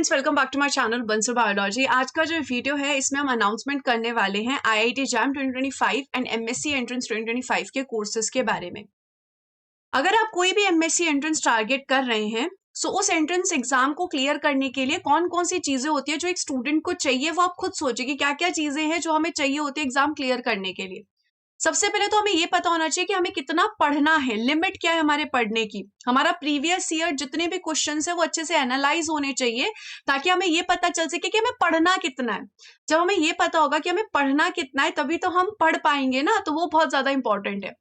Friends, welcome back to my channel Bansal biology. आज का जो वीडियो है इसमें हम अनाउंसमेंट करने वाले हैं IIT jam 2025 and MSc entrance 2025 के कोर्सेज के बारे में। अगर आप कोई भी एमएससी एंट्रेंस टारगेट कर रहे हैं सो उस एंट्रेंस एग्जाम को क्लियर करने के लिए कौन कौन सी चीजें होती है जो एक स्टूडेंट को चाहिए, वो आप खुद सोचिए कि क्या क्या चीजें हैं जो हमें चाहिए होती है एग्जाम क्लियर करने के लिए। सबसे पहले तो हमें ये पता होना चाहिए कि हमें कितना पढ़ना है, लिमिट क्या है हमारे पढ़ने की। हमारा प्रीवियस ईयर जितने भी क्वेश्चंस है वो अच्छे से एनालाइज होने चाहिए ताकि हमें ये पता चल सके कि हमें पढ़ना कितना है। जब हमें ये पता होगा कि हमें पढ़ना कितना है तभी तो हम पढ़ पाएंगे ना, तो वो बहुत ज्यादा इंपॉर्टेंट है।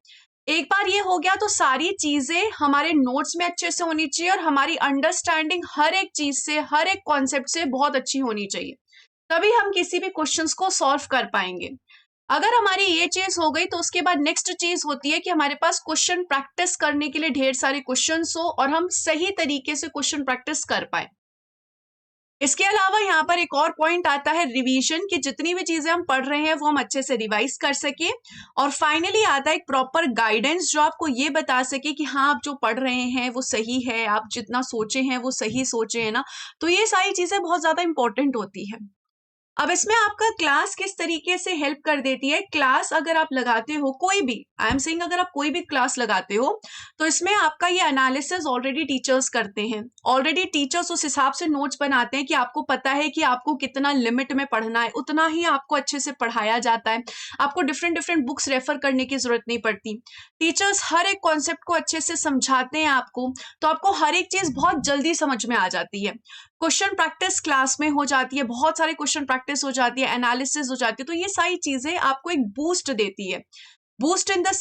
एक बार ये हो गया तो सारी चीजें हमारे नोट्स में अच्छे से होनी चाहिए और हमारी अंडरस्टैंडिंग हर एक चीज से, हर एक कॉन्सेप्ट से बहुत अच्छी होनी चाहिए, तभी हम किसी भी क्वेश्चंस को सॉल्व कर पाएंगे। अगर हमारी ये चीज हो गई तो उसके बाद नेक्स्ट चीज होती है कि हमारे पास क्वेश्चन प्रैक्टिस करने के लिए ढेर सारे क्वेश्चंस हो और हम सही तरीके से क्वेश्चन प्रैक्टिस कर पाए। इसके अलावा यहाँ पर एक और पॉइंट आता है रिवीजन, कि जितनी भी चीजें हम पढ़ रहे हैं वो हम अच्छे से रिवाइज कर सके। और फाइनली आता है एक प्रॉपर गाइडेंस जो आपको ये बता सके कि हाँ आप जो पढ़ रहे हैं वो सही है, आप जितना सोचे हैं वो सही सोचे हैं ना। तो ये सारी चीजें बहुत ज्यादा इंपॉर्टेंट होती है। अब इसमें आपका क्लास किस तरीके से हेल्प कर देती है। क्लास अगर आप लगाते हो कोई भी, आई एम सेइंग अगर आप कोई भी क्लास लगाते हो तो इसमें आपका ये एनालिसिस ऑलरेडी टीचर्स करते हैं। ऑलरेडी टीचर्स उस हिसाब से नोट्स बनाते हैं कि आपको पता है कि आपको कितना लिमिट में पढ़ना है, उतना ही आपको अच्छे से पढ़ाया जाता है। आपको डिफरेंट डिफरेंट बुक्स रेफर करने की जरूरत नहीं पड़ती। टीचर्स हर एक कॉन्सेप्ट को अच्छे से समझाते हैं आपको, तो आपको हर एक चीज बहुत जल्दी समझ में आ जाती है। क्वेश्चन प्रैक्टिस क्लास में हो जाती है, बहुत सारे क्वेश्चन प्रैक्टिस हो जाती है, एनालिसिस हो जाती है। तो ये सारी चीजें आपको एक बूस्ट देती है। बूस्ट इन द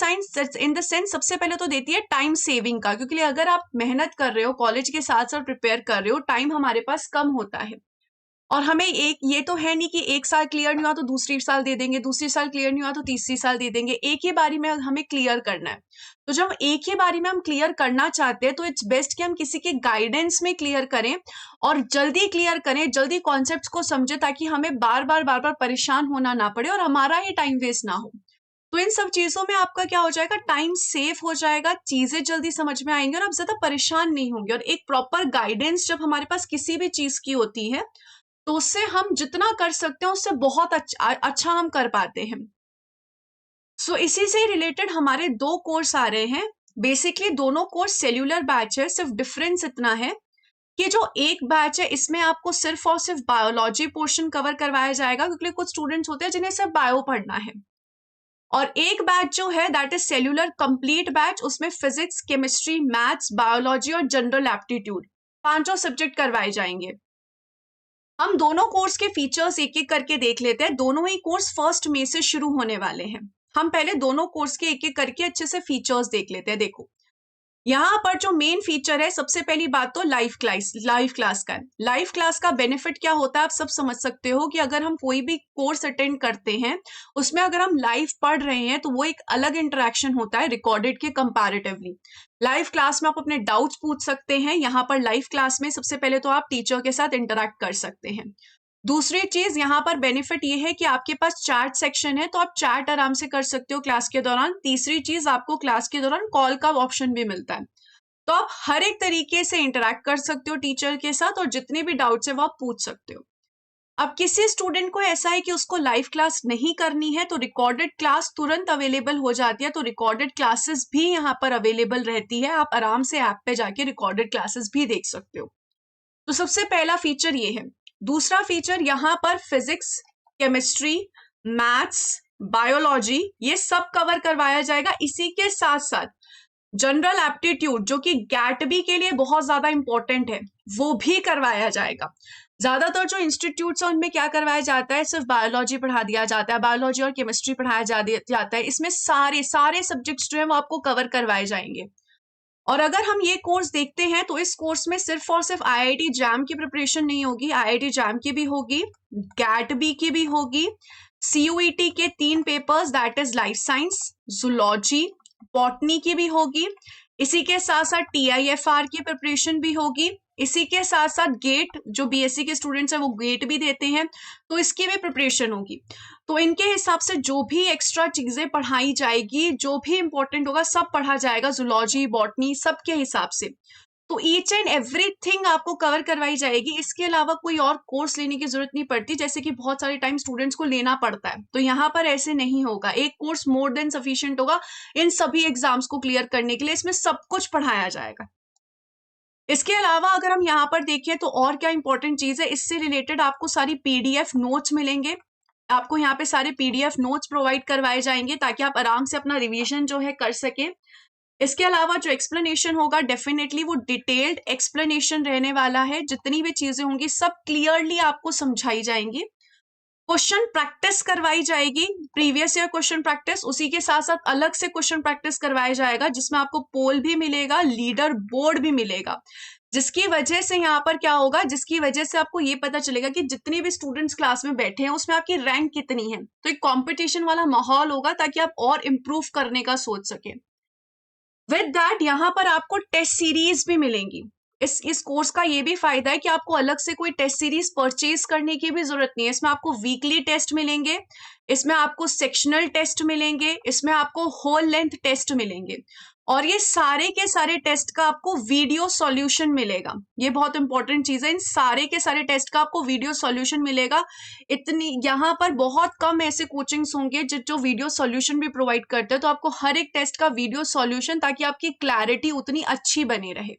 सेंस सबसे पहले तो देती है टाइम सेविंग का, क्योंकि अगर आप मेहनत कर रहे हो, कॉलेज के साथ साथ प्रिपेयर कर रहे हो, टाइम हमारे पास कम होता है। और हमें एक ये तो है नहीं कि एक साल क्लियर नहीं हुआ तो दूसरी साल दे देंगे, दूसरी साल क्लियर नहीं हुआ तो तीसरी साल दे देंगे। एक ही बारी में हमें क्लियर करना है। तो जब एक ही बारी में हम क्लियर करना चाहते हैं तो इट्स बेस्ट कि हम किसी के गाइडेंस में क्लियर करें और जल्दी क्लियर करें, जल्दी कॉन्सेप्ट्स को समझे, ताकि हमें बार बार परेशान होना ना पड़े और हमारा ही टाइम वेस्ट ना हो। तो इन सब चीजों में आपका क्या हो जाएगा, टाइम सेव हो जाएगा, चीजें जल्दी समझ में आएंगी और आप ज्यादा परेशान नहीं होंगे। और एक प्रॉपर गाइडेंस जब हमारे पास किसी भी चीज की होती है तो उससे हम जितना कर सकते हैं उससे बहुत अच्छा हम कर पाते हैं। सो इसी से रिलेटेड हमारे दो कोर्स आ रहे हैं। बेसिकली दोनों कोर्स सेल्यूलर बैच है, सिर्फ डिफरेंस इतना है कि जो एक बैच है इसमें आपको सिर्फ और सिर्फ बायोलॉजी पोर्शन कवर करवाया जाएगा, क्योंकि कुछ स्टूडेंट्स होते हैं जिन्हें सिर्फ बायो पढ़ना है। और एक बैच जो है that is cellular complete batch, उसमें फिजिक्स, केमिस्ट्री, मैथ्स, बायोलॉजी और जनरल एप्टीट्यूड पांचों सब्जेक्ट करवाए जाएंगे। हम दोनों कोर्स के फीचर्स एक एक करके देख लेते हैं। दोनों ही कोर्स 1 मई से शुरू होने वाले हैं। हम पहले दोनों कोर्स के एक एक करके अच्छे से फीचर्स देख लेते हैं। देखो यहाँ पर जो मेन फीचर है, सबसे पहली बात तो लाइव क्लास का है। लाइव क्लास का बेनिफिट क्या होता है आप सब समझ सकते हो कि अगर हम कोई भी कोर्स अटेंड करते हैं उसमें अगर हम लाइव पढ़ रहे हैं तो वो एक अलग इंटरेक्शन होता है रिकॉर्डेड के कंपैरेटिवली। लाइव क्लास में आप अपने डाउट्स पूछ सकते हैं। यहाँ पर लाइव क्लास में सबसे पहले तो आप टीचर के साथ इंटरेक्ट कर सकते हैं। दूसरी चीज यहाँ पर बेनिफिट ये है कि आपके पास चैट सेक्शन है, तो आप चैट आराम से कर सकते हो क्लास के दौरान। तीसरी चीज, आपको क्लास के दौरान कॉल का ऑप्शन भी मिलता है, तो आप हर एक तरीके से इंटरेक्ट कर सकते हो टीचर के साथ और जितने भी डाउट्स है वो आप पूछ सकते हो। अब किसी स्टूडेंट को ऐसा है कि उसको लाइव क्लास नहीं करनी है तो रिकॉर्डेड क्लास तुरंत अवेलेबल हो जाती है, तो रिकॉर्डेड क्लासेस भी यहाँ पर अवेलेबल रहती है। आप आराम से ऐप पे जाके रिकॉर्डेड क्लासेस भी देख सकते हो। तो सबसे पहला फीचर ये है। दूसरा फीचर, यहाँ पर फिजिक्स, केमिस्ट्री, मैथ्स, बायोलॉजी ये सब कवर करवाया जाएगा। इसी के साथ साथ जनरल एप्टीट्यूड जो कि गैटबी के लिए बहुत ज्यादा इंपॉर्टेंट है वो भी करवाया जाएगा। ज्यादातर जो इंस्टीट्यूट्स हैं उनमें क्या करवाया जाता है, सिर्फ बायोलॉजी पढ़ा दिया जाता है, बायोलॉजी और केमिस्ट्री पढ़ाया जाता है। इसमें सारे सब्जेक्ट्स जो है वो आपको कवर करवाए जाएंगे। और अगर हम ये कोर्स देखते हैं तो इस कोर्स में सिर्फ और सिर्फ आईआईटी जैम की प्रिपरेशन नहीं होगी, आईआईटी जैम की भी होगी, गैटबी की भी होगी, सीयूईटी के 3 papers that is life science, zoology, botany की भी होगी। इसी के साथ साथ टीआईएफआर की प्रिपरेशन भी होगी। इसी के साथ साथ गेट, जो बीएससी के स्टूडेंट्स हैं वो गेट भी देते हैं, तो इसकी भी प्रिपरेशन होगी। तो इनके हिसाब से जो भी एक्स्ट्रा चीजें पढ़ाई जाएगी, जो भी इंपॉर्टेंट होगा सब पढ़ा जाएगा, जूलॉजी, बॉटनी सबके हिसाब से। तो ईच एंड एवरीथिंग आपको कवर करवाई जाएगी। इसके अलावा कोई और कोर्स लेने की जरूरत नहीं पड़ती, जैसे कि बहुत सारे टाइम स्टूडेंट्स को लेना पड़ता है, तो यहाँ पर ऐसे नहीं होगा। एक कोर्स मोर देन सफिशिएंट होगा इन सभी एग्जाम्स को क्लियर करने के लिए। इसमें सब कुछ पढ़ाया जाएगा। इसके अलावा अगर हम यहाँ पर देखें तो और क्या इंपॉर्टेंट चीज है, इससे रिलेटेड आपको सारी पीडीएफ नोट्स मिलेंगे। आपको यहाँ पे सारे पीडीएफ नोट्स प्रोवाइड करवाए जाएंगे ताकि आप आराम से अपना रिवीजन जो है कर सके। इसके अलावा जो एक्सप्लेनेशन होगा डेफिनेटली वो डिटेल्ड एक्सप्लेनेशन रहने वाला है। जितनी भी चीजें होंगी सब क्लियरली आपको समझाई जाएंगी। क्वेश्चन प्रैक्टिस करवाई जाएगी, प्रीवियस ईयर क्वेश्चन प्रैक्टिस, उसी के साथ साथ अलग से क्वेश्चन प्रैक्टिस करवाया जाएगा जिसमें आपको पोल भी मिलेगा, लीडर बोर्ड भी मिलेगा, जिसकी वजह से यहाँ पर क्या होगा, जिसकी वजह से आपको ये पता चलेगा कि जितने भी स्टूडेंट्स क्लास में बैठे हैं उसमें आपकी रैंक कितनी है। तो एक कंपटीशन वाला माहौल होगा ताकि आप और इम्प्रूव करने का सोच सके। विद दैट यहाँ पर आपको टेस्ट सीरीज भी मिलेंगी। इस कोर्स का ये भी फायदा है कि आपको अलग से कोई टेस्ट सीरीज परचेज करने की भी जरूरत नहीं है। इसमें आपको वीकली टेस्ट मिलेंगे, इसमें आपको सेक्शनल टेस्ट मिलेंगे, इसमें आपको होल लेंथ टेस्ट मिलेंगे, और ये सारे के सारे टेस्ट का आपको वीडियो सॉल्यूशन मिलेगा। ये बहुत इंपॉर्टेंट चीज है, इन सारे के सारे टेस्ट का आपको वीडियो सॉल्यूशन मिलेगा। इतनी यहाँ पर बहुत कम ऐसे कोचिंग्स होंगे जो वीडियो सॉल्यूशन भी प्रोवाइड करते हैं, तो आपको हर एक टेस्ट का वीडियो सॉल्यूशन, ताकि आपकी क्लैरिटी उतनी अच्छी बनी रहे।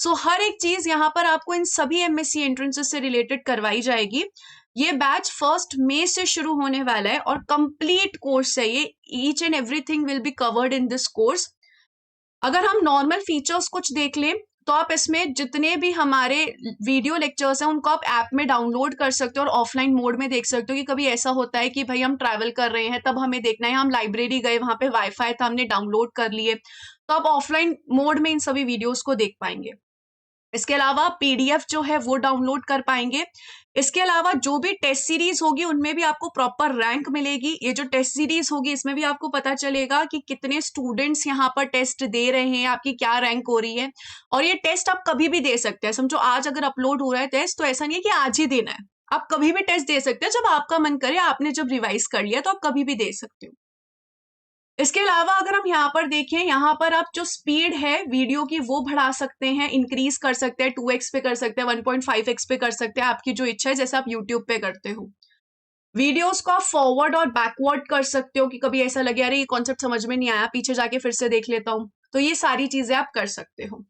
सो हर एक चीज यहाँ पर आपको इन सभी एमएससी एंट्रेंसेस से रिलेटेड करवाई जाएगी। ये बैच 1 मई से शुरू होने वाला है और कंप्लीट कोर्स है ये। Each and everything will be covered in this course. अगर हम नॉर्मल फीचर्स कुछ देख लें तो आप इसमें जितने भी हमारे वीडियो लेक्चर्स हैं उनको आप ऐप में डाउनलोड कर सकते हो और ऑफलाइन मोड में देख सकते हो। कि कभी ऐसा होता है कि भाई हम ट्रैवल कर रहे हैं तब हमें देखना है, हम लाइब्रेरी गए, वहां पे वाईफाई था, हमने डाउनलोड कर लिए, तो आप ऑफलाइन मोड में इन सभी वीडियोस को देख पाएंगे। इसके अलावा पीडीएफ जो है वो डाउनलोड कर पाएंगे। इसके अलावा जो भी टेस्ट सीरीज होगी उनमें भी आपको प्रॉपर रैंक मिलेगी। ये जो टेस्ट सीरीज होगी इसमें भी आपको पता चलेगा कि कितने स्टूडेंट्स यहाँ पर टेस्ट दे रहे हैं, आपकी क्या रैंक हो रही है। और ये टेस्ट आप कभी भी दे सकते हैं। समझो आज अगर अपलोड हो रहा है टेस्ट, तो ऐसा नहीं है कि आज ही देना है, आप कभी भी टेस्ट दे सकते हैं, जब आपका मन करे। आपने जब रिवाइज कर लिया तो आप कभी भी दे सकते हो। इसके अलावा अगर हम यहाँ पर देखें, यहाँ पर आप जो स्पीड है वीडियो की वो बढ़ा सकते हैं, इंक्रीज कर सकते हैं, 2x पे कर सकते हैं, 1.5x पे कर सकते हैं, आपकी जो इच्छा है, जैसे आप यूट्यूब पे करते हो। वीडियोस को आप फॉरवर्ड और बैकवर्ड कर सकते हो कि कभी ऐसा लगे अरे ये कॉन्सेप्ट समझ में नहीं आया, पीछे जाके फिर से देख लेता हूँ, तो ये सारी चीजें आप कर सकते हो।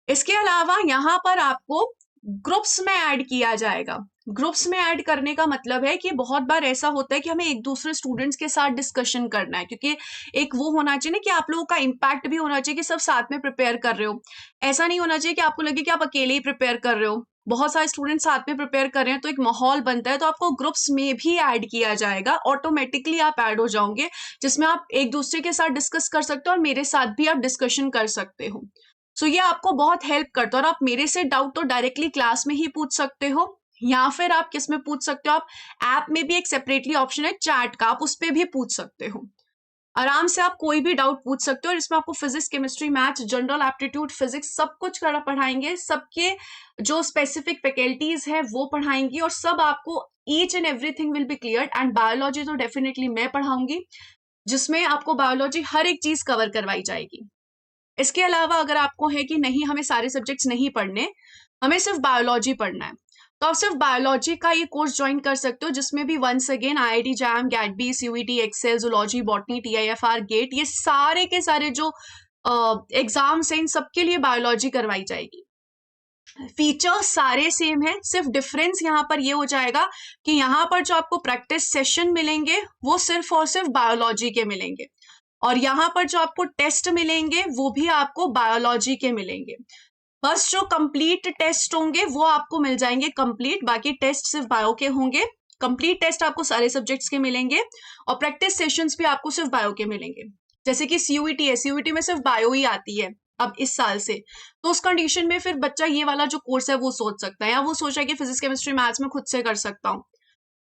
इसके अलावा यहाँ पर आपको ग्रुप्स में ऐड किया जाएगा। ग्रुप्स में ऐड करने का मतलब है कि बहुत बार ऐसा होता है कि हमें एक दूसरे स्टूडेंट्स के साथ डिस्कशन करना है, क्योंकि एक वो होना चाहिए ना कि आप लोगों का इम्पैक्ट भी होना चाहिए कि सब साथ में प्रिपेयर कर रहे हो। ऐसा नहीं होना चाहिए कि आपको लगे कि आप अकेले ही प्रिपेयर कर रहे हो, बहुत सारे स्टूडेंट्स साथ में प्रिपेयर कर रहे हैं, तो एक माहौल बनता है। तो आपको ग्रुप्स में भी ऐड किया जाएगा, ऑटोमेटिकली आप ऐड हो जाओगे, जिसमें आप एक दूसरे के साथ डिस्कस कर सकते हो और मेरे साथ भी आप डिस्कशन कर सकते हो। सो ये आपको बहुत हेल्प करता है। और आप मेरे से डाउट तो डायरेक्टली क्लास में ही पूछ सकते हो, या फिर आप किस में पूछ सकते हो, आप ऐप में भी एक सेपरेटली ऑप्शन है चैट का, आप उस पर भी पूछ सकते हो। आराम से आप कोई भी डाउट पूछ सकते हो। और इसमें आपको physics, chemistry, maths, general aptitude, physics सब कुछ कर पढ़ाएंगे। सबके जो स्पेसिफिक फैकल्टीज है वो पढ़ाएंगी, और सब आपको each and everything will B clear. And biology तो डेफिनेटली मैं पढ़ाऊंगी, जिसमें आपको बायोलॉजी हर एक चीज कवर करवाई जाएगी। इसके अलावा अगर आपको है कि नहीं हमें सारे सब्जेक्ट्स नहीं पढ़ने, हमें सिर्फ बायोलॉजी पढ़ना है, तो आप सिर्फ बायोलॉजी का ये कोर्स ज्वाइन कर सकते हो, जिसमें भी once again IIT JAM, GAT B, CUET, एक्सेल, जूलॉजी, बॉटनी, TIFR, गेट, ये सारे के सारे जो एग्जाम्स हैं इन सबके लिए बायोलॉजी करवाई जाएगी। फीचर्स सारे सेम है, सिर्फ डिफरेंस यहाँ पर ये हो जाएगा कि यहाँ पर जो आपको प्रैक्टिस सेशन मिलेंगे वो सिर्फ और सिर्फ बायोलॉजी के मिलेंगे, और यहाँ पर जो आपको टेस्ट मिलेंगे वो भी आपको बायोलॉजी के मिलेंगे। बस जो कंप्लीट टेस्ट होंगे वो आपको मिल जाएंगे कंप्लीट, बाकी टेस्ट सिर्फ बायो के होंगे। कंप्लीट टेस्ट आपको सारे सब्जेक्ट्स के मिलेंगे, और प्रैक्टिस सेशंस भी आपको सिर्फ बायो के मिलेंगे। जैसे कि CUET है, CUET में सिर्फ बायो ही आती है अब इस साल से, तो उस कंडीशन में फिर बच्चा ये वाला जो कोर्स है वो सोच सकता है, या वो सोचा कि फिजिक्स, केमिस्ट्री, मैथ्स में खुद से कर सकता हूँ,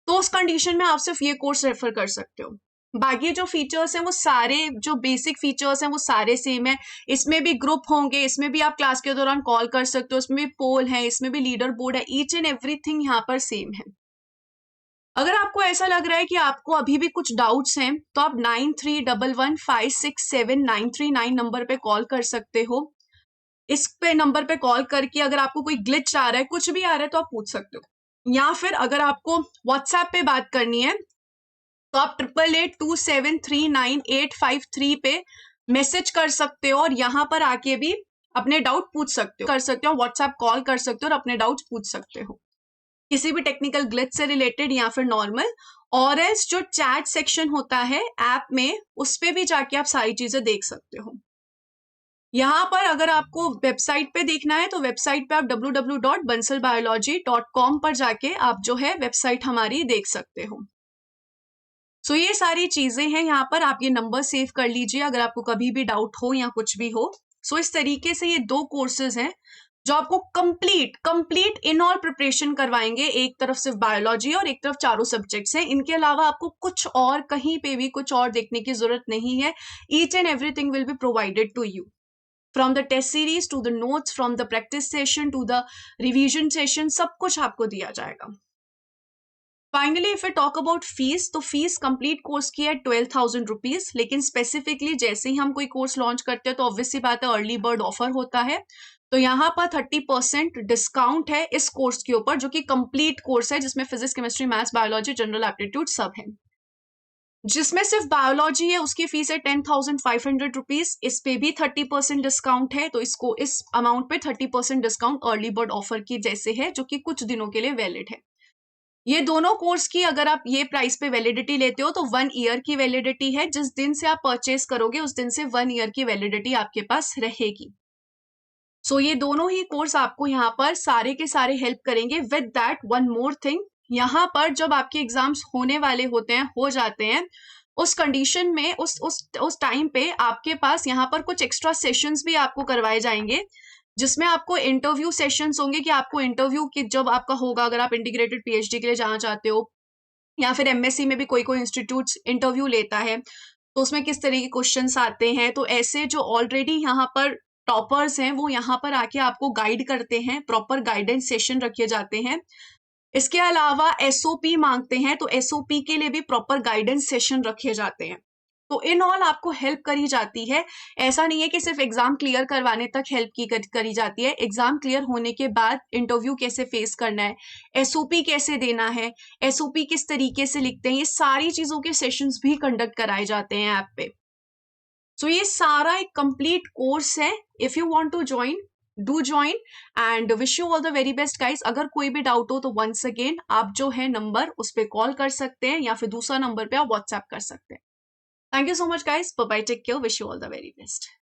तो उस कंडीशन में आप सिर्फ ये कोर्स रेफर कर सकते हो। बाकी जो फीचर्स हैं वो सारे, जो बेसिक फीचर्स हैं वो सारे सेम है। इसमें भी ग्रुप होंगे, इसमें भी आप क्लास के दौरान कॉल कर सकते हो, इसमें भी पोल है, इसमें भी लीडर बोर्ड है, ईच एंड एवरीथिंग यहाँ पर सेम है। अगर आपको ऐसा लग रहा है कि आपको अभी भी कुछ डाउट्स हैं, तो आप 9311567939 नंबर पे कॉल कर सकते हो। इस पे नंबर पे कॉल करके अगर आपको कोई ग्लिच आ रहा है, कुछ भी आ रहा है, तो आप पूछ सकते हो। या फिर अगर आपको व्हाट्सएप पे बात करनी है तो आप 8882739853 पे मैसेज कर सकते हो और यहाँ पर आके भी अपने डाउट पूछ सकते हो, व्हाट्सएप कॉल कर सकते हो और अपने डाउट्स पूछ सकते हो किसी भी टेक्निकल ग्लिच से रिलेटेड या फिर नॉर्मल। और एल्स जो चैट सेक्शन होता है ऐप में, उस पे भी जाके आप सारी चीजें देख सकते हो। यहाँ पर अगर आपको वेबसाइट पे देखना है तो वेबसाइट पे आप www.bansalbiology.com पर जाके आप जो है वेबसाइट हमारी देख सकते हो। सो ये सारी चीजें हैं, यहाँ पर आप ये नंबर सेव कर लीजिए अगर आपको कभी भी डाउट हो या कुछ भी हो। सो इस तरीके से ये 2 कोर्सेज हैं जो आपको कंप्लीट इन ऑल प्रिपरेशन करवाएंगे। एक तरफ सिर्फ बायोलॉजी और एक तरफ चारों सब्जेक्ट्स हैं। इनके अलावा आपको कुछ और कहीं पे भी कुछ और देखने की जरूरत नहीं है। Each and everything will be provided to you, from the test series to the notes, from the practice session to the revision session, सब कुछ आपको दिया जाएगा। Finally if I talk about fees, तो फीस कंप्लीट कोर्स की है 12,000 rupees. लेकिन specifically जैसे ही हम कोई कोर्स लॉन्च करते हैं तो ऑब्वियसली बात है अर्ली बर्ड ऑफर होता है, तो यहाँ पर 30% डिस्काउंट है इस कोर्स के ऊपर, जो कि कंप्लीट कोर्स है जिसमें physics, chemistry, maths, biology, general aptitude सब है। जिसमें सिर्फ बायोलॉजी है उसकी फीस है 10,500 रुपीज। इस पे भी 30% डिस्काउंट है, तो इसको इस अमाउंट पे 30% डिस्काउंट अर्ली बर्ड ऑफर की जैसे है, जो कि कुछ दिनों के लिए वैलिड है। ये दोनों कोर्स की अगर आप ये प्राइस पे वैलिडिटी लेते हो तो 1 ईयर की वैलिडिटी है। जिस दिन से आप परचेस करोगे उस दिन से 1 ईयर की वैलिडिटी आपके पास रहेगी। सो ये दोनों ही कोर्स आपको यहाँ पर सारे के सारे हेल्प करेंगे। With that one more thing, यहाँ पर जब आपके एग्जाम्स होने वाले होते हैं, हो जाते हैं, उस कंडीशन में उस टाइम पे आपके पास यहाँ पर कुछ एक्स्ट्रा सेशंस भी आपको करवाए जाएंगे, जिसमें आपको इंटरव्यू सेशंस होंगे कि आपको इंटरव्यू की जब आपका होगा, अगर आप इंटीग्रेटेड पीएचडी के लिए जाना चाहते हो या फिर एमएससी में भी कोई इंस्टीट्यूट इंटरव्यू लेता है तो उसमें किस तरह के क्वेश्चंस आते हैं। तो ऐसे जो ऑलरेडी यहाँ पर टॉपर्स हैं वो यहाँ पर आके आपको गाइड करते हैं, प्रॉपर गाइडेंस सेशन रखे जाते हैं। इसके अलावा एसओपी मांगते हैं, तो एसओपी के लिए भी प्रॉपर गाइडेंस सेशन रखे जाते हैं। तो इन ऑल आपको हेल्प करी जाती है। ऐसा नहीं है कि सिर्फ एग्जाम क्लियर करवाने तक हेल्प करी जाती है। एग्जाम क्लियर होने के बाद इंटरव्यू कैसे फेस करना है, एसओपी कैसे देना है, एसओपी किस तरीके से लिखते हैं, ये सारी चीजों के सेशंस भी कंडक्ट कराए जाते हैं ऐप पे। सो ये सारा एक कंप्लीट कोर्स है। If you want to join, do join and wish you all the very best guys. अगर कोई भी डाउट हो तो वंस अगेन आप जो है नंबर उस पर कॉल कर सकते हैं या फिर दूसरा नंबर पे आप व्हाट्सएप कर सकते हैं। Thank you so much, guys. Bye bye. Take care. Wish you all the very best.